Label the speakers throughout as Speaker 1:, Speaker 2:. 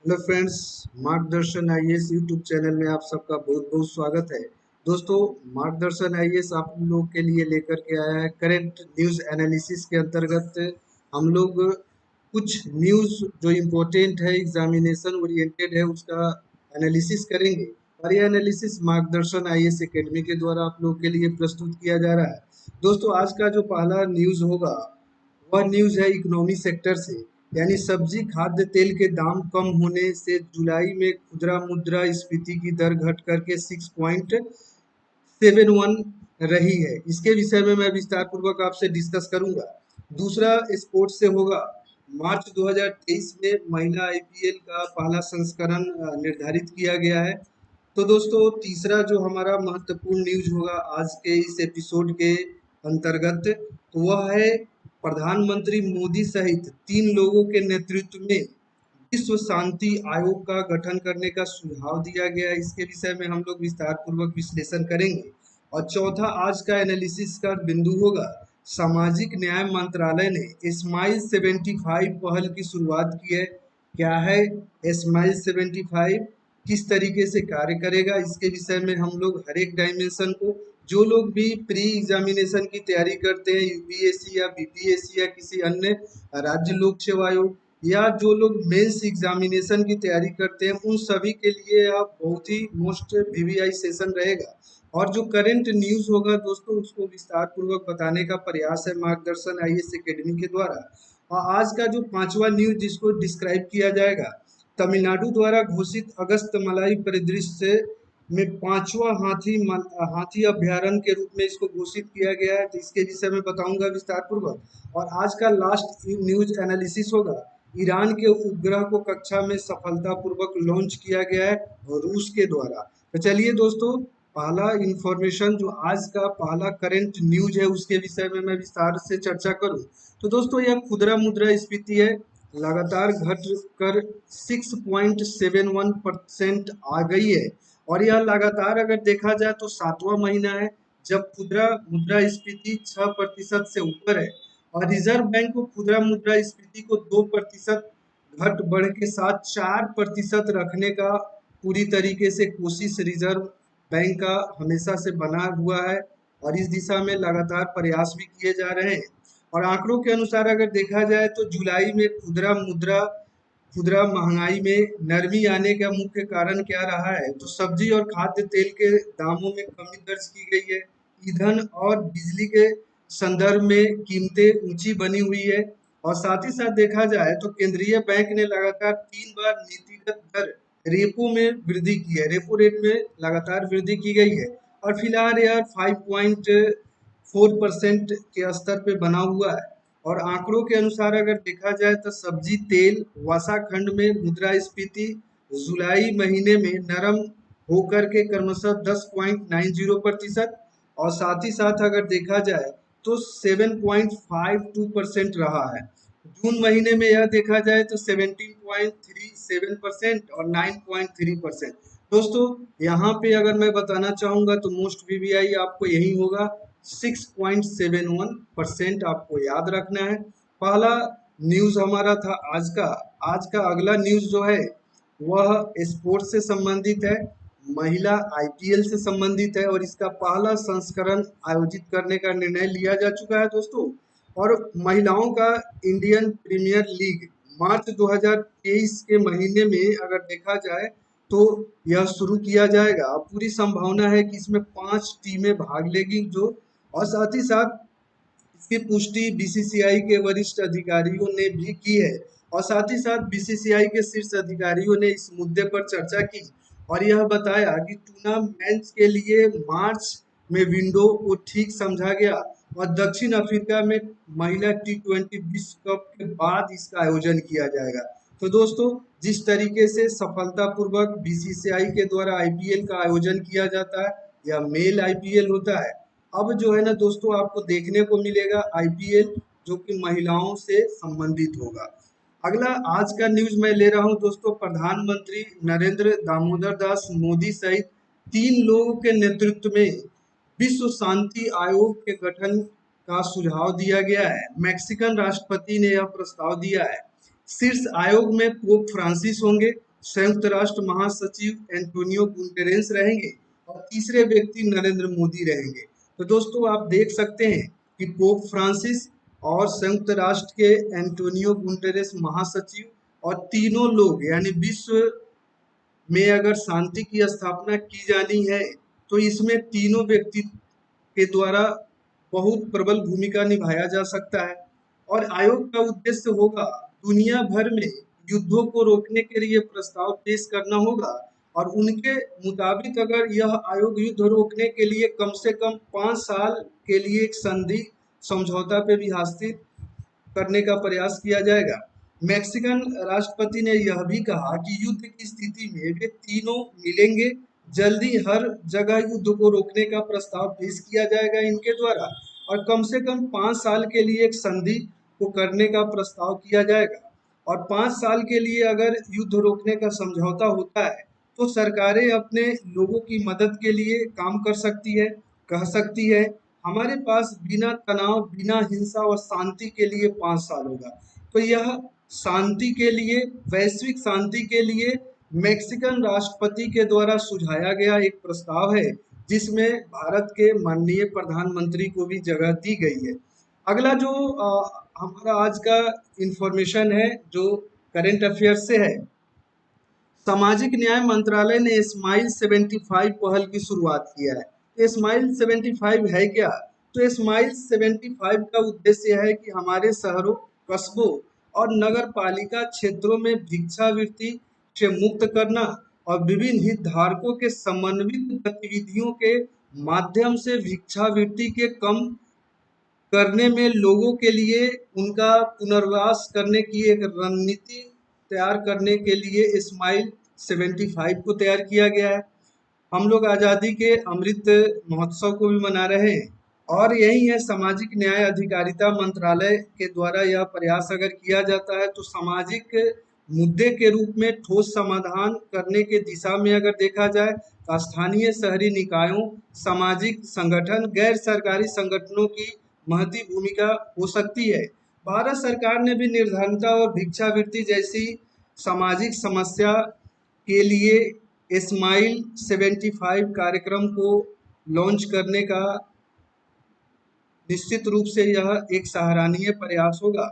Speaker 1: Hello friends, मार्गदर्शन IAS YouTube channel में आप सबका बहुत बहुत स्वागत है। दोस्तों, मार्गदर्शन आईएएस आप लोग के लिए लेकर के आया है करंट न्यूज़ एनालिसिस के अंतर्गत। हम लोग कुछ न्यूज़ जो इम्पोर्टेंट है, एग्जामिनेशन ओरिएंटेड है, उसका एनालिसिस करेंगे। और ये एनालिसिस मार्गदर्शन आईएएस एकेडमी के द्वारा आप लोग के लिए प्रस्तुत किया जा रहा है। दोस्तों, आज का जो पहला न्यूज़ होगा वह न्यूज़ है इकोनॉमी सेक्टर से। यानी सब्जी खाद्य तेल के दाम कम होने से जुलाई में खुदरा मुद्रास्फीति की दर घट करके 6.71 रही है। इसके विषय में मैं विस्तार पूर्वक आपसे डिस्कस करूंगा। दूसरा स्पोर्ट्स से होगा। मार्च 2023 में महिला आईपीएल का पहला संस्करण निर्धारित किया गया है। तो दोस्तों, तीसरा जो हमारा महत्वपूर्ण न्यूज होगा आज के इस एपिसोड के अंतर्गत, तो वह है प्रधानमंत्री मोदी सहित 3 लोगों के नेतृत्व में विश्व शांति आयोग का गठन करने का सुझाव दिया गया है। इसके विषय में हम लोग विस्तार पूर्वक विश्लेषण करेंगे। और चौथा आज का एनालिसिस का बिंदु होगा, सामाजिक न्याय मंत्रालय ने स्माइल 75 पहल की शुरुआत की है। क्या है स्माइल 75, किस तरीके से कार्य करेगा, इसके विषय में हम लोग हर एक डायमेंशन को, जो लोग भी प्री एग्जामिनेशन की तैयारी करते हैं यूपीएससी या बीपीएससी या किसी अन्य राज्य लोक सेवा आयोग, या जो लोग मेंस एग्जामिनेशन की तैयारी करते हैं, उन सभी के लिए आप बहुत ही मोस्ट वीवीआई सेशन रहेगा। और जो करंट न्यूज होगा दोस्तों, उसको विस्तार पूर्वक बताने का प्रयास है मार्गदर्शन आईएएस एकेडमी के द्वारा। और आज का जो पांचवा न्यूज जिसको डिस्क्राइब किया जाएगा, तमिलनाडु द्वारा घोषित अगस्त मलाई परिदृश्य में पांचवा हाथी अभ्यारण्य के रूप में इसको घोषित किया गया है। तो इसके विषय में बताऊंगा विस्तार पूर्वक। और आज का लास्ट न्यूज एनालिसिस होगा, ईरान के उपग्रह को कक्षा में सफलतापूर्वक लॉन्च किया गया है रूस के द्वारा। तो चलिए दोस्तों, पहला इंफॉर्मेशन जो आज का पहला करंट न्यूज है उसके विषय में मैं विस्तार से चर्चा करूं। तो दोस्तों, यह खुदरा मुद्रास्फीति है, लगातार घट कर 6.71% आ गई है। और यह लगातार अगर देखा जाए तो सातवां महीना है जब खुदरा मुद्रास्फीति 6% से ऊपर है। और रिजर्व बैंक को खुदरा मुद्रास्फीति को 2% घट बढ़ के साथ 4% रखने का पूरी तरीके से कोशिश रिजर्व बैंक का हमेशा से बना हुआ है। और इस दिशा में लगातार प्रयास भी किए जा रहे हैं। और आंकड़ों के अनुसार अगर देखा जाए तो जुलाई में खुदरा महंगाई में नरमी आने का मुख्य कारण क्या रहा है, तो सब्जी और खाद्य तेल के दामों में कमी दर्ज की गई है। ईंधन और बिजली के संदर्भ में कीमतें ऊंची बनी हुई है। और साथ ही साथ देखा जाए तो केंद्रीय बैंक ने लगातार 3 बार नीतिगत दर रेपो में वृद्धि की है, रेपो रेट में लगातार वृद्धि की गई है। और फिलहाल यह 5.4% के स्तर पे बना हुआ है। और आंकड़ों के अनुसार अगर देखा जाए तो सब्जी तेल वसा खंड में मुद्रास्फीति जुलाई महीने में नरम होकर के क्रमशः 10.90%, और साथ ही साथ अगर देखा जाए तो 7.52% रहा है। जून महीने में यह देखा जाए तो 17.37% और 9.3%। दोस्तों, यहाँ पे अगर मैं बताना चाहूंगा तो मोस्ट वीवीआई आपको यही होगा, 6.71% आपको याद रखना है। पहला न्यूज हमारा था आज का। आज का अगला न्यूज जो है वह स्पोर्ट्स से संबंधित है, महिला आईपीएल से संबंधित है। और इसका पहला संस्करण आयोजित करने का निर्णय लिया जा चुका है दोस्तों। और महिलाओं का इंडियन प्रीमियर लीग मार्च 2023 के महीने में अगर देखा जाए तो यह शुरू किया जाएगा। पूरी संभावना है कि इसमें 5 टीमें भाग लेगी जो, और साथ ही साथ इसकी पुष्टि बीसीसीआई के वरिष्ठ अधिकारियों ने भी की है। और साथ ही साथ बीसीसीआई के शीर्ष अधिकारियों ने इस मुद्दे पर चर्चा की और यह बताया कि टूर्नामेंट के लिए मार्च में विंडो को ठीक समझा गया। और दक्षिण अफ्रीका में महिला T20 विश्व कप के बाद इसका आयोजन किया जाएगा। तो दोस्तों, जिस तरीके से सफलतापूर्वक बीसीसीआई के द्वारा आईपीएल का आयोजन किया जाता है, यह मेल आईपीएल होता है। अब जो है ना दोस्तों, आपको देखने को मिलेगा आईपीएल जो कि महिलाओं से संबंधित होगा। अगला आज का न्यूज मैं ले रहा हूं दोस्तों, प्रधानमंत्री नरेंद्र दामोदर दास मोदी सहित 3 लोगों के नेतृत्व में विश्व शांति आयोग के गठन का सुझाव दिया गया है। मैक्सिकन राष्ट्रपति ने यह प्रस्ताव दिया है। शीर्ष आयोग में पोप फ्रांसिस होंगे, संयुक्त राष्ट्र महासचिव एंटोनियो गुटेरेस रहेंगे और तीसरे व्यक्ति नरेंद्र मोदी रहेंगे। तो दोस्तों आप देख सकते हैं कि पोप फ्रांसिस और संयुक्त राष्ट्र के एंटोनियो गुटेरेस महासचिव और तीनों लोग यानी विश्व में अगर शांति की स्थापना की जानी है तो इसमें तीनों व्यक्ति के द्वारा बहुत प्रबल भूमिका निभाया जा सकता है। और आयोग का उद्देश्य होगा दुनिया भर में युद्धों को रोकने के लिए प्रस्ताव पेश करना होगा और उनके मुताबिक अगर यह आयोग युद्ध रोकने के लिए कम से कम 5 साल के लिए एक संधि समझौता पे भी हस्ताक्षर करने का प्रयास किया जाएगा। मैक्सिकन राष्ट्रपति ने यह भी कहा कि युद्ध की स्थिति में वे तीनों मिलेंगे, जल्दी हर जगह युद्ध को रोकने का प्रस्ताव पेश किया जाएगा इनके द्वारा और कम से कम 5 साल के लिए एक संधि को करने का प्रस्ताव किया जाएगा। और 5 साल के लिए अगर युद्ध रोकने का समझौता होता है तो सरकारें अपने लोगों की मदद के लिए काम कर सकती है, कह सकती है हमारे पास बिना तनाव बिना हिंसा और शांति के लिए 5 साल होगा। तो यह शांति के लिए, वैश्विक शांति के लिए मैक्सिकन राष्ट्रपति के द्वारा सुझाया गया एक प्रस्ताव है जिसमें भारत के माननीय प्रधानमंत्री को भी जगह दी गई है। अगला जो हमारा आज का इंफॉर्मेशन है जो करंट अफेयर से है, सामाजिक न्याय मंत्रालय ने स्माइल 75 पहल की शुरुआत किया है। स्माइल 75 है क्या? तो स्माइल 75 का उद्देश्य है कि हमारे शहरों, कस्बों और नगर पालिका क्षेत्रों में भिक्षावृत्ति से मुक्त करना और विभिन्न हितधारकों के समन्वित गतिविधियों के माध्यम से भिक्षावृत्ति के कम करने में लोगों के लिए उनका पुनर्वास करने की एक रणनीति तैयार करने के लिए स्माइल 75 को तैयार किया गया है। हम लोग आज़ादी के अमृत महोत्सव को भी मना रहे हैं और यही है सामाजिक न्याय अधिकारिता मंत्रालय के द्वारा यह प्रयास अगर किया जाता है तो सामाजिक मुद्दे के रूप में ठोस समाधान करने के दिशा में अगर देखा जाए तो स्थानीय शहरी निकायों, सामाजिक संगठन, गैर सरकारी संगठनों की महती भूमिका हो सकती है। भारत सरकार ने भी निर्धनता और भिक्षावृत्ति जैसी सामाजिक समस्या के लिए स्माइल 75 कार्यक्रम को लॉन्च करने का निश्चित रूप से यह एक सराहनीय प्रयास होगा।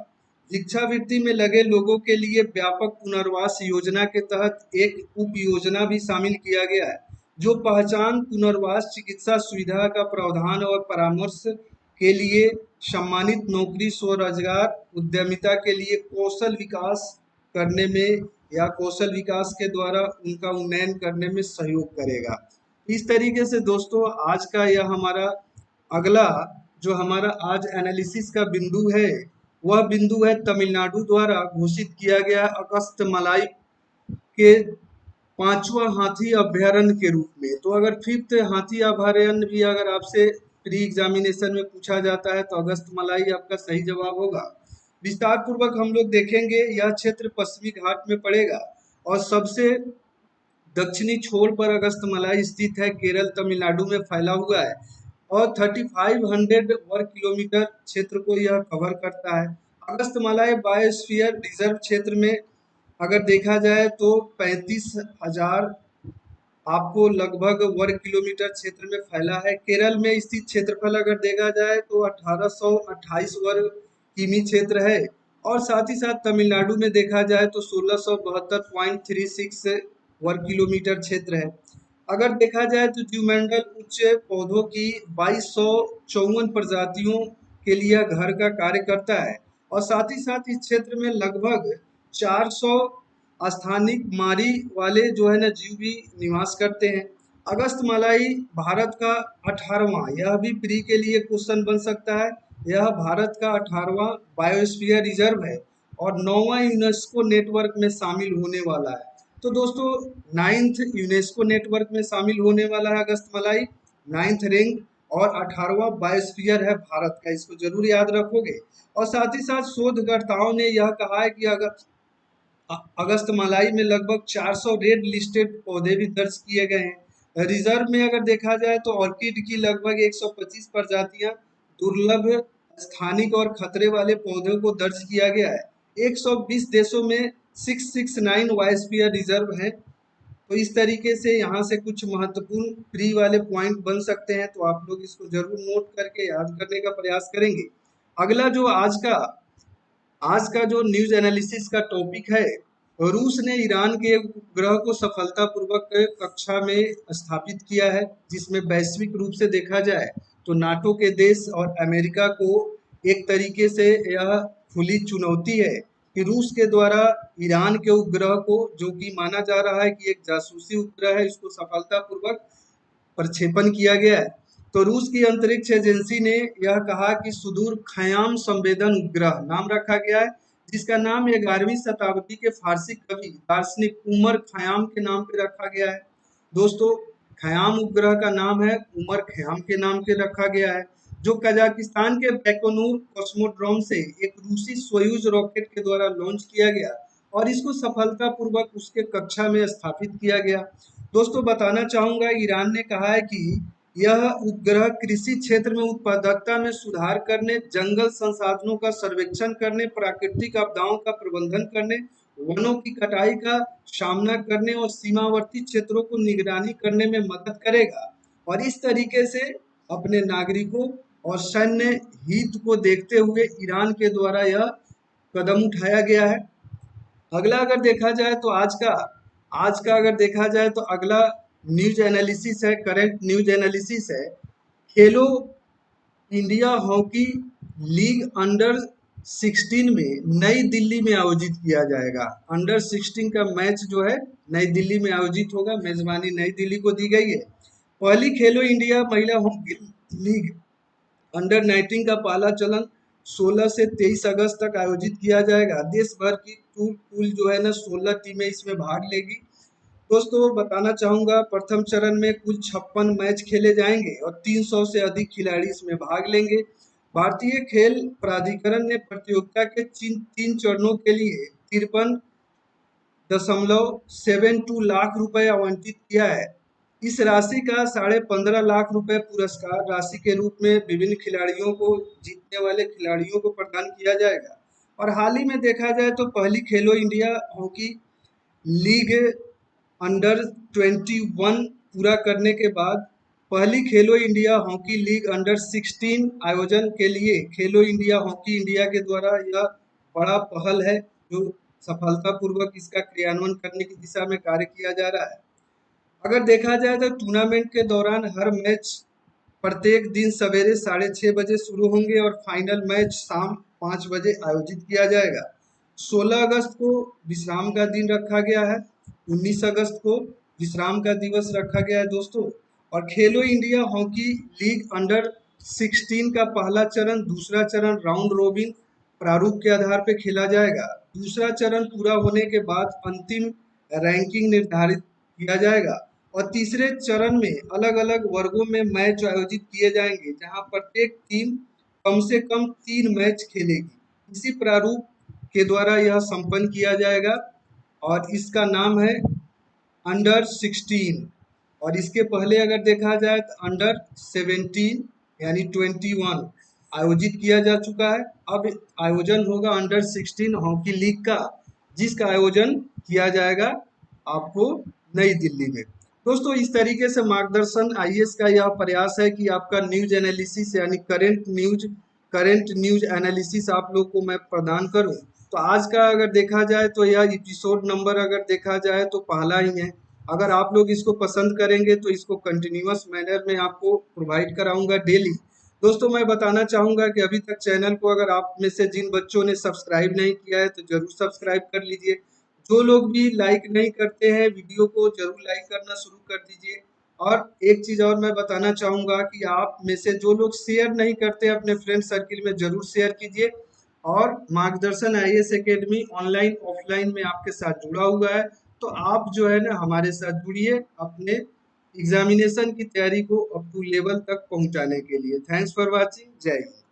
Speaker 1: भिक्षावृत्ति में लगे लोगों के लिए व्यापक पुनर्वास योजना के तहत एक उप योजना भी शामिल किया गया है जो पहचान, पुनर्वास, चिकित्सा सुविधा का प्रावधान और परामर्श के लिए सम्मानित नौकरी, स्वरोजगार, उद्यमिता के लिए कौशल विकास करने में या कौशल विकास के द्वारा उनका उन्नयन करने में सहयोग करेगा। इस तरीके से दोस्तों आज का यह हमारा अगला जो हमारा आज एनालिसिस का बिंदु है वह बिंदु है तमिलनाडु द्वारा घोषित किया गया अगस्तमलाई के 5वां हाथी अभ्यारण्य के रूप में। तो अगर 5th हाथी अभ्यारण्य भी अगर आपसे प्री एग्जामिनेशन में पूछा जाता है तो अगस्तमलाई आपका सही जवाब होगा। विस्तार पूर्वक हम लोग देखेंगे यह क्षेत्र पश्चिमी घाट में पड़ेगा और सबसे दक्षिणी छोर पर अगस्तमलाई स्थित है, केरल तमिलनाडु में फैला हुआ है और 3500 वर्ग किलोमीटर क्षेत्र को यह कवर करता है। अगस्तमलाई बायोस्फीयर रिजर्व क्षेत्र में अगर देखा जाए तो 35,000 आपको लगभग वर्ग किलोमीटर क्षेत्र में फैला है। केरल में स्थित क्षेत्रफल अगर देखा जाए तो 1828 वर्ग किमी क्षेत्र है और साथ ही साथ तमिलनाडु में देखा जाए तो 1672.36 वर्ग किलोमीटर क्षेत्र है। अगर देखा जाए तो जीवमंडल उच्च पौधों की 2254 प्रजातियों के लिए घर का कार्य करता है और साथ ही साथ इस क्षेत्र में लगभग 400 स्थानिक मारी वाले जो है ना जीव भी निवास करते हैं। अगस्तमलाई भारत का 18वां, यह भी प्री के लिए क्वेश्चन बन सकता है, यह भारत का 18वां बायोस्फीयर रिजर्व है और 9वां यूनेस्को नेटवर्क में शामिल होने वाला है। तो दोस्तों 9th यूनेस्को नेटवर्क में शामिल होने वाला है अगस्तमलाई, 9th रैंक और 18वां बायोस्फीयर है भारत का, इसको जरूर याद रखोगे। और साथ ही साथ शोधकर्ताओं ने यह कहा है कि अगस्तमलाई में लगभग 400 रेड लिस्टेड पौधे भी दर्ज किए गए हैं। रिजर्व में अगर देखा जाए तो ऑर्किड की लगभग 125 प्रजातियां, दुर्लभ, स्थानिक और खतरे वाले पौधों को दर्ज किया गया है। 120 देशों में 669 वायस्फीयर रिजर्व है। तो इस तरीके से यहाँ से कुछ महत्वपूर्ण प्री वाले पॉइंट बन सकते हैं, तो आप लोग इसको जरूर नोट करके याद करने का प्रयास करेंगे। अगला जो आज का जो न्यूज एनालिसिस का टॉपिक है, रूस ने ईरान के उपग्रह को सफलतापूर्वक कक्षा में स्थापित किया है, जिसमें वैश्विक रूप से देखा जाए तो नाटो के देश और अमेरिका को एक तरीके से यह खुली चुनौती है कि रूस के द्वारा ईरान के उपग्रह को, जो कि माना जा रहा है कि एक जासूसी उपग्रह है, इसको सफलतापूर्वक प्रक्षेपण किया गया है। तो रूस की अंतरिक्ष एजेंसी ने यह कहा कि सुदूर खयाम संवेदन उपग्रह नाम रखा गया है, जिसका नाम 11वीं शताब्दी के फारसी कवि दार्शनिक उमर खयाम के नाम पे रखा गया है। दोस्तों, खयाम उपग्रह का नाम है उमर खयाम के नाम पे रखा गया है, जो कजाकिस्तान के बैकोनूर कॉस्मोड्रोम से एक रूसी सोयूज रॉकेट के द्वारा लॉन्च किया गया और इसको सफलतापूर्वक उसके कक्षा में स्थापित किया गया। दोस्तों, बताना चाहूंगा, ईरान ने कहा है कि यह उपग्रह कृषि क्षेत्र में उत्पादकता में सुधार करने, जंगल संसाधनों का सर्वेक्षण करने, प्राकृतिक आपदाओं का प्रबंधन करने, वनों की कटाई का सामना करने और सीमावर्ती क्षेत्रों को निगरानी करने में मदद करेगा। और इस तरीके से अपने नागरिकों और सैन्य हित को देखते हुए ईरान के द्वारा यह कदम उठाया गया है। अगला अगर देखा जाए तो आज का अगर देखा जाए तो अगला न्यूज एनालिसिस है, करंट न्यूज एनालिसिस है। खेलो इंडिया हॉकी लीग अंडर 16 में नई दिल्ली में आयोजित किया जाएगा। अंडर 16 का मैच जो है नई दिल्ली में आयोजित होगा, मेजबानी नई दिल्ली को दी गई है। पहली खेलो इंडिया महिला हॉकी लीग अंडर 19 का पहला चलन 16 से 23 अगस्त तक आयोजित किया जाएगा। देश भर की कुल जो है ना 16 टीमें इसमें भाग लेगी। दोस्तों, बताना चाहूंगा, प्रथम चरण में कुल 56 मैच खेले जाएंगे और 300 से अधिक खिलाड़ी इसमें भाग लेंगे। भारतीय खेल प्राधिकरण ने प्रतियोगिता के 3 चरणों के लिए 53.72 लाख रुपए आवंटित किया है। इस राशि का 15.5 लाख रुपए पुरस्कार राशि के रूप में विभिन्न खिलाड़ियों को, जीतने वाले खिलाड़ियों को प्रदान किया जाएगा। और हाल ही में देखा जाए तो पहली खेलो इंडिया हॉकी लीग अंडर 21 पूरा करने के बाद पहली खेलो इंडिया हॉकी लीग अंडर 16 आयोजन के लिए खेलो इंडिया हॉकी इंडिया के द्वारा यह बड़ा पहल है, जो सफलतापूर्वक इसका क्रियान्वयन करने की दिशा में कार्य किया जा रहा है। अगर देखा जाए तो टूर्नामेंट के दौरान हर मैच प्रत्येक दिन सवेरे 6:30 बजे शुरू होंगे और फाइनल मैच शाम 5 बजे आयोजित किया जाएगा। 16 अगस्त को विश्राम का दिन रखा गया है, 19 अगस्त को विश्राम का दिवस रखा गया है दोस्तों। और खेलो इंडिया हॉकी लीग अंडर 16 का पहला चरण, दूसरा चरण राउंड रोबिन प्रारूप के आधार पर खेला जाएगा। दूसरा चरण पूरा होने के बाद अंतिम रैंकिंग निर्धारित किया जाएगा और तीसरे चरण में अलग अलग वर्गों में मैच आयोजित किए जाएंगे, जहां प्रत्येक टीम कम से कम 3 मैच खेलेगी। इसी प्रारूप के द्वारा यह संपन्न किया जाएगा और इसका नाम है अंडर 16। और इसके पहले अगर देखा जाए तो अंडर 17 यानी 21 आयोजित किया जा चुका है। अब आयोजन होगा अंडर 16 हॉकी लीग का, जिसका आयोजन किया जाएगा आपको नई दिल्ली में। दोस्तों, इस तरीके से मार्गदर्शन आईएएस का यह प्रयास है कि आपका न्यूज एनालिसिस यानी करंट न्यूज एनालिसिस आप लोग को मैं प्रदान करूं। तो आज का अगर देखा जाए तो यह एपिसोड नंबर अगर देखा जाए तो पहला ही है। अगर आप लोग इसको पसंद करेंगे तो इसको कंटिन्यूअस मैनर में आपको प्रोवाइड कराऊंगा डेली। दोस्तों, मैं बताना चाहूंगा कि अभी तक चैनल को अगर आप में से जिन बच्चों ने सब्सक्राइब नहीं किया है तो जरूर सब्सक्राइब कर लीजिए। जो लोग भी लाइक नहीं करते हैं वीडियो को जरूर लाइक करना शुरू कर दीजिए। और एक चीज और मैं बताना चाहूंगा कि आप में से जो लोग शेयर नहीं करते अपने फ्रेंड सर्किल में जरूर शेयर कीजिए। और मार्गदर्शन आईएएस एकेडमी ऑनलाइन ऑफलाइन में आपके साथ जुड़ा हुआ है, तो आप जो है ना हमारे साथ जुड़िए अपने एग्जामिनेशन की तैयारी को अप टू लेवल तक पहुंचाने के लिए। Thanks for watching. जय हिंद।